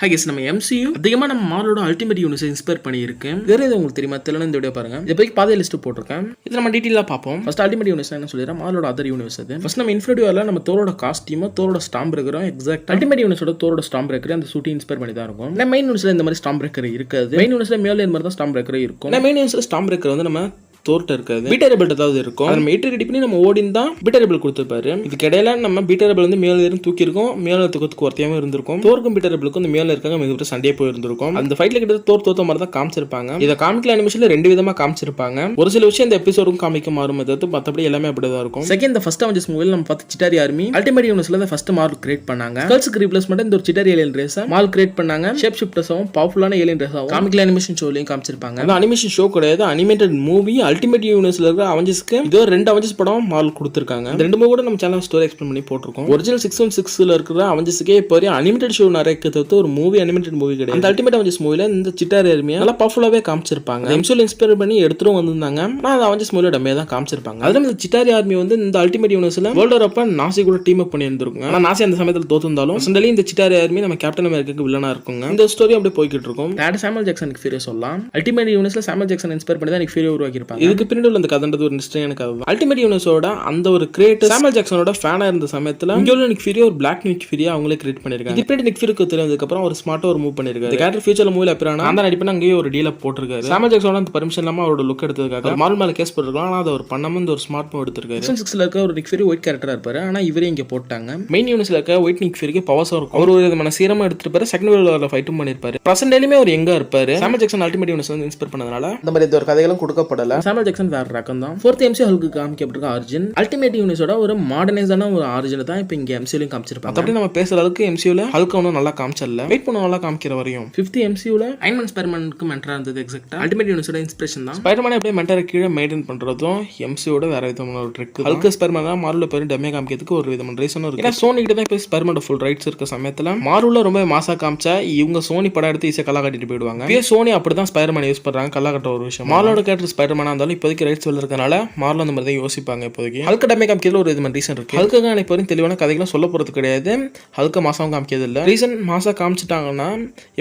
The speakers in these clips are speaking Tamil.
ஹை கைஸ், நம்ம MCU அதிகமாக நம்ம மார்வலோட அல்டிமேட் யூனிவர்ஸை இன்ஸ்பயர் பண்ணியிருக்கு. வேற எது உங்களுக்கு தெரியுமா? தெரியல. இந்த வீடியோ பாருங்க. இதை பற்றி பாதை லிஸ்ட் போட்டிருக்கேன். இது நம்ம டீட்டெயிலாக பார்ப்போம். ஃபர்ஸ்ட் அல்டிமேட் யூனிவர்ஸ் என்ன சொல்லிடுறேன், மார்வலோட அதர் யூனிவர்ஸ் அது. ஃபர்ஸ்ட் நம்ம இன்ஃபினிட்டி வாரில் நம்ம தோரோட காஸ்டியூமோ தோரோட ஸ்டாம் பிரேக்கரும் எக்ஸாக்ட் அல்டிமேட் யூனிவர்ஸோட தோரோட ஸ்டாம் பிரேக்கர் அந்த சூட்டி இன்ஸ்பயர் பண்ணி தான் இருக்கும். மெயின் யூனிவர்ஸில் இந்த மாதிரி ஸ்டாம் பிரேக்கர் இருக்காது. மெயின் யூனிவர்ஸில் மேலே மாதிரி தான் ஸ்டாம் பிரேக்கர் இருக்கும். மெயின் யூனிவர்ஸில் ஸ்டாம் பிரேக்கர் வந்து நம்ம தோர்ட்ட இருக்காது, பீட்டரபிள் ஏதாவது இருக்கும். நம்ம ரெடி பண்ணி நம்ம ஓடின் தான் பீட்டரபிள் கொடுத்துருப்பாரு. இதுக்கு இடையில நம்ம பீட்டரபிள் வந்து மேல இருந்து தூக்கி இருக்கும், மேல தூக்கத்துக்கு ஒருத்தையாவே இருந்திருக்கும். தோர்க்கும் பீட்டரபிளுக்கும் இந்த மேல இருக்காங்க மிகப்பெரிய சண்டையே போயிருந்திருக்கும். அந்த ஃபைட்ல கிட்ட தோத்த மாதிரி தான் காமிச்சிருப்பாங்க. இதை காமிக்கல அனிமேஷன்ல ரெண்டு விதமா காமிச்சிருப்பாங்க. ஒரு சில விஷயம் இந்த எபிசோடும் காமிக்க மாறும், மற்றபடி எல்லாமே அப்படிதான் இருக்கும். செகண்ட் ஃபர்ஸ்ட் அவெஞ்சர்ஸ் மூவில நம்ம பார்த்து சிட்டாரி ஆர்மி அல்டிமேட் யூனிவர்ஸ்ல தான் ஃபர்ஸ்ட் மார்வல் கிரியேட் பண்ணாங்க. ஸ்கல்ஸ்க்கு ரீப்ளேஸ்மென்ட் இந்த ஒரு சிட்டாரி ஏலியன் ரேஸ் மார்வல் கிரியேட் பண்ணாங்க. ஷேப் ஷிஃப்டர்ஸாவும் பவர்ஃபுல்லான ஏலியன் ரேஸாவும் காமிக்கல அனிமேஷன் ஷோலையும் காமிச்சிருப்பாங்க. அது அனிமேஷன் ஷோ கிடையாது, அனிமேட்டட் மூவி. அல்டிமேட் யூனிவர்ஸ்ல அவெஞ்சர்ஸ்க்கு இதோ ரெண்டு அவெஞ்சர்ஸ் படம் மார்வல் கொடுத்திருக்காங்க. இந்த ரெண்டு கூட நம்ம சேனல் ஸ்டோரி எக்ஸ்பிளைன் பண்ணி போட்டுருக்கோம். ஒரிஜினல் 616ல இருக்கிற அவெஞ்சர்ஸ்க்கே இப்போ அனிமேட்டட் ஷோ நிறைய தவிர்த்து ஒரு மூவி அனிமேட்டட் மூவி கிடையாது. அந்த அல்டிமேட் அவெஞ்சர்ஸ் மூவில இந்த சிட்டாரி ஆர்மியை நல்லா பவர்ஃபுல்லாவே காமிச்சிருப்பாங்க. எம்சியூல இன்ஸ்பயர் பண்ணி எடுத்துட்டு வந்திருந்தாங்க. ஆனால் அந்த அவெஞ்சர்ஸ் மூவில டம்மியா தான் காமிச்சிருப்பாங்க. அதுல இந்த சிட்டாரி ஆர்மி வந்து இந்த அல்டிமேட் யூனிவர்ஸ்ல வேர்ல்ட் வார் அப்ப நாசி கூட டீம் அப் பண்ணி இருந்திருக்கும். ஆனா நாசி அந்த சமயத்தில் தோத்துருந்தாலும் சண்டலி இந்த சிட்டாரி ஆர்மி நம்ம கேப்டன் அமெரிக்காக்கு வில்லனா இருக்குங்க. இந்த ஸ்டோரி அப்படியே போய்கிட்டு இருக்கும். சாமுவல் ஜாக்சனுக்கு ஃபியூரி சொல்லலாம். அல்டிமேட் யூனிவர்ஸ்ல சாமுவல் ஜாக்சன் இன்ஸ்பயர் பண்ணி தான் ஃபியூரி உருவாக்கி இருப்பாங்க. இதுக்கு பின்னாடி உள்ள அந்த கதன்றது ஒரு எனக்கு அல்டிமேட் யூனிவர்ஸோட அந்த ஒரு கிரியேட்டர் சாமுவல் ஜாக்சனோட ஃபேனா இருந்த சமயத்துல இங்க உள்ள நிக் ஃபியூரி ஒரு பிளாக் நிக் ஃபியூரியா அவங்களே கிரியேட் பண்ணிருக்காங்க. டிஃபரெண்ட் நிக் ஃபியூரிக்கு தெரிஞ்சதுக்கு அப்புறம் ஒரு ஸ்மார்ட்டா ஒரு மூவ் பண்ணிருக்காரு. இந்த கேரக்டர் ஃபியூச்சர்ல மூவில அப்பியரான அந்த நடிப்பு அங்கேயே ஒரு டீல் போட்டுருக்காரு. சாமுவல் ஜாக்சனோட அந்த பர்மிஷன் இல்லாம அவரோட லுக் எடுத்ததுக்காக மார்வல் மேல கேஸ் போட்டுருக்காங்க. ஆனா அதை ஒரு பண்ணாம இந்த ஒரு ஸ்மார்ட் மூவ் எடுத்திருக்காரு. சீசன் 6ல இருக்க ஒரு நிக் ஃபியூரி ஒயிட் கேரக்டரா இருப்பாரு. ஆனா இவரே இங்க போட்டாங்க. மெயின் யூனிவர்ஸ்ல இருக்க ஒயிட் நிக் ஃபியூரிக்கு பவர்ஸ் இருக்கும். அவர் ஒரு விதமான சீரமா எடுத்துட்டு செகண்ட் வேர்ல்ட் வார்ல ஃபைட்டும் பண்ணிருப்பாரு. பிரசன்ட்லயுமே ஒரு எங்க இருப்பாரு. சாமுவல் ஜாக்சன் அல்டிமேட் யூனிவர்ஸ் வந்து இன்ஸ்பயர் பண்ணதுனால இந்த மாதிரி ஒரு கதைகளும் கொடுக்கப்படல. சாமுவல் ஜாக்சன் வேற ரகம் தான். 4th MCU ஹல்க்கு காமிக்கப்பட்டிருக்க ஆரிஜின் அல்டிமேட் யூனிவர்ஸோட ஒரு மாடர்னைஸான ஒரு ஆரிஜின் தான் இப்போ இங்க MCUலயும் காமிச்சிருப்பாங்க. அப்படி நம்ம பேசுற அளவுக்கு MCUல ஹல்க் ஒன்றும் நல்லா காமிச்சல. வெயிட் பண்ண நல்லா காமிக்கிற வரையும் 5th MCUல அயன்மேன் ஸ்பைடர்மேனுக்கு மென்டரா இருந்தது. எக்ஸாக்ட்டா அல்டிமேட் யூனிவர்ஸோட இன்ஸ்பிரேஷன் தான். ஸ்பைடர்மேனை அப்படியே மென்டரை கீழே மெயின்டைன் பண்றதும் MCUவோட வேற விதமான ஒரு ட்ரிக். ஹல்க் ஸ்பைடர்மேன் தான் மார்வல்ல பேரு டம்மியா காமிக்கிறதுக்கு ஒரு விதமான ரீசனும் இருக்கு. ஏன்னா சோனி கிட்ட தான் இப்போ ஸ்பைடர்மேனோட ஃபுல் ரைட்ஸ் இருக்க சமயத்துல மார்வல்ல ரொம்ப மாசா காமிச்சா இவங்க சோனி படம் எடுத்து ஈஸியா கல்லா கட்டிட்டு போயிடுவாங்க. இப்போ சோனி அப்படிதான் ஸ்பைடர்மேன் யூஸ் பண்றாங்க. கல்லா கட்ட ஒரு விஷயம். மார்வலோட கேரக்டர் ஸ்பைடர்மேனா இருந்தாலும் இப்போதைக்கு ரைட்ஸ் இருக்கறனால மார்வல் அந்த மாதிரி தான் யோசிப்பாங்க. இப்போதைக்கு ஹல்க் டம்மியா காமிக்கிறதுல ஒரு விதமான ரீசன் இருக்கு. ஹல்க்கு இப்போ வரைக்கும் தெளிவான கதைகளும் சொல்ல போறது கிடையாது. ஹல்க மாசம் காமிக்கிறது இல்ல. ரீசன் மாசா காமிச்சிட்டாங்கன்னா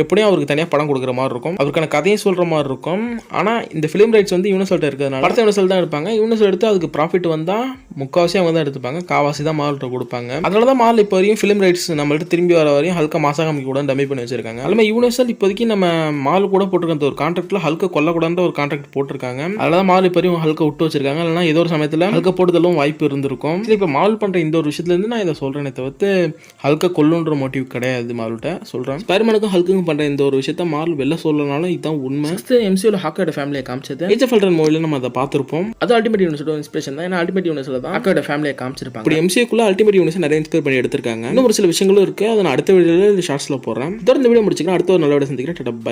எப்படியும் அவருக்கு தனியா படம் கொடுக்குற மாதிரி இருக்கும். அவருக்கான கதையும் சொல்ற மாதிரி இருக்கும். ஆனா இந்த பிலிம் ரைட்ஸ் வந்து யூனிவர்சல் இருக்கிறதுனால படத்தை யூனிவர்சல் தான் எடுப்பாங்க. யூனிவர்சல் எடுத்து அதுக்கு ப்ராஃபிட் வந்தா முக்காவாசி அவங்க தான் எடுத்துப்பாங்க. காவாசி தான் மார்வல்ட்ட கொடுப்பாங்க. அதனாலதான் மார்வல் இப்போ வரையும் பிலிம் ரைட்ஸ் நம்மள்ட்ட திரும்பி வர வரையும் ஹல்க மாசா காமிக்க கூட டம்மி பண்ணி வச்சிருக்காங்க. அதுமே யூனிவர்சல் இப்போதைக்கு நம்ம மார்வல் கூட போட்டிருக்க ஒரு கான்ட்ராக்ட்ல ஹல்க கொல்லக்கூடாது ஒரு கான்ட்ராக்ட் போட்டிருக்காங்க. அதனால மார்வல் இப்போ வரையும் ஹல்க விட்டு வச்சிருக்காங்க. இல்லைன்னா ஏதோ ஒரு சமயத்துல ஹல்க போடுதலும் வாய்ப்பு இருந்திருக்கும். இப்போ மார்வல் பண்ற இந்த ஒரு விஷயத்துல இருந்து நான் இதை சொல்றேனே தவிர்த்து ஹல்க கொல்லுன்ற மோட்டிவ் கிடையாது. மார்வல்ட்ட சொல்றேன். ஸ்பைடர்மேனுக்கும் ஹல்க்குக்கும் பண்ற இந்த ஒரு விஷயத்த மார்வல் வெளில சொல்லனாலும் இதுதான் உண்மை. MCUல ஹாக்கோட ஃபேமிலியை காமிச்சது ஏஜ் ஆஃப் அல்ட்ரான் மூவில நம்ம அதை பார்த்திருப்போம். அது அல்டிமேட் யூனிவர்ஸோட இன்ஸ்பிரேஷன் தான். ஏன்னா அல்டிமேட் யூனிவர்ஸ்ல தான் ஹாக்கோட ஃபேமிலியை காமிச்சிருப்பாங்க. இப்படி MCUக்குள்ள அல்டிமேட் யூனிவர்ஸ் நிறைய இன்ஸ்பயர் பண்ணி எடுத்திருக்காங்க. இன்னும் ஒரு சில விஷயங்களும் இருக்கு. அதை நான் அடுத்த வீடியோல ஷார்ட்ஸ்ல போடுறேன். தொடர்ந்து வீடியோ முடிச்சுக்கிறேன். அடுத்த ஒரு நல்ல வீடியோ சந்திக்கிறேன். பை.